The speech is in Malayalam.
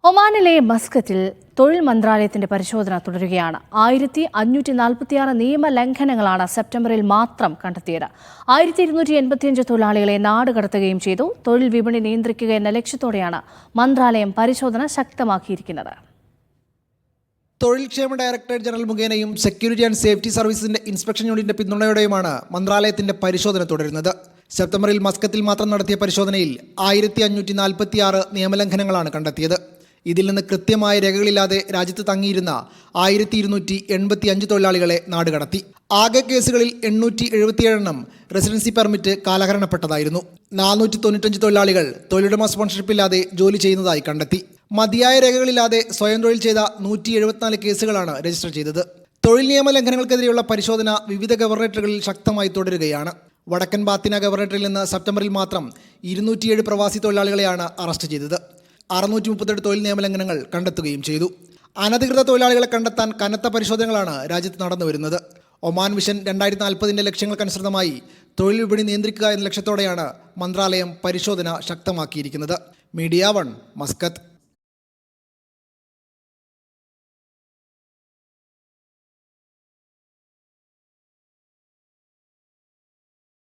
ഒമാനിലെ മസ്കത്തിൽ തൊഴിൽ മന്ത്രാലയത്തിന്റെ പരിശോധന തുടരുകയാണ്. 1546 നിയമലംഘനങ്ങളാണ് സെപ്റ്റംബറിൽ മാത്രം കണ്ടെത്തിയത്. 1285 തൊഴിലാളികളെ നാടുകടത്തുകയും ചെയ്തു. തൊഴിൽ വിപണി നിയന്ത്രിക്കുക എന്ന ലക്ഷ്യത്തോടെയാണ് മന്ത്രാലയം പരിശോധന ശക്തമാക്കിയിരിക്കുന്നത്. തൊഴിൽ ക്ഷേമ ഡയറക്ടറേറ്റ് ജനറൽ മുഖേനയും സെക്യൂരിറ്റി ആൻഡ് സേഫ്റ്റി സർവീസിന്റെ ഇൻസ്പെക്ഷൻ യൂണിറ്റിന്റെ പിന്തുണയോടെയുമാണ് മന്ത്രാലയത്തിന്റെ പരിശോധന തുടരുന്നത്. സെപ്റ്റംബറിൽ മസ്കത്തിൽ മാത്രം നടത്തിയ പരിശോധനയിൽ 1546 നിയമലംഘനങ്ങളാണ് കണ്ടെത്തിയത്. ഇതിൽ നിന്ന് കൃത്യമായ രേഖകളില്ലാതെ രാജ്യത്ത് തങ്ങിയിരുന്ന 1285 തൊഴിലാളികളെ നാടുകടത്തി. ആകെ കേസുകളിൽ 877 റെസിഡൻസി പെർമിറ്റ് കാലഹരണപ്പെട്ടതായിരുന്നു. 495 തൊഴിലാളികൾ തൊഴിലുടമ സ്പോൺസർഷിപ്പില്ലാതെ ജോലി ചെയ്യുന്നതായി കണ്ടെത്തി. മതിയായ രേഖകളില്ലാതെ സ്വയം തൊഴിൽ ചെയ്ത 174 കേസുകളാണ് രജിസ്റ്റർ ചെയ്തത്. തൊഴിൽ നിയമ ലംഘനങ്ങൾക്കെതിരെയുള്ള പരിശോധന വിവിധ ഗവർണറേറ്റുകളിൽ ശക്തമായി തുടരുകയാണ്. വടക്കൻ ബാത്തിന ഗവർണറേറ്റിൽ നിന്ന് സെപ്റ്റംബറിൽ മാത്രം 207 പ്രവാസി തൊഴിലാളികളെയാണ് അറസ്റ്റ് ചെയ്തത്. 638 തൊഴിൽ നിയമലംഘനങ്ങൾ കണ്ടെത്തുകയും ചെയ്തു. അനധികൃത തൊഴിലാളികളെ കണ്ടെത്താൻ കനത്ത പരിശോധനകളാണ് രാജ്യത്ത് നടന്നുവരുന്നത്. ഒമാൻ വിഷൻ 2040 ലക്ഷ്യങ്ങൾക്കനുസൃതമായി തൊഴിൽ വിപണി നിയന്ത്രിക്കുക എന്ന ലക്ഷ്യത്തോടെയാണ് മന്ത്രാലയം പരിശോധന ശക്തമാക്കിയിരിക്കുന്നത്. Media 1 Muscat.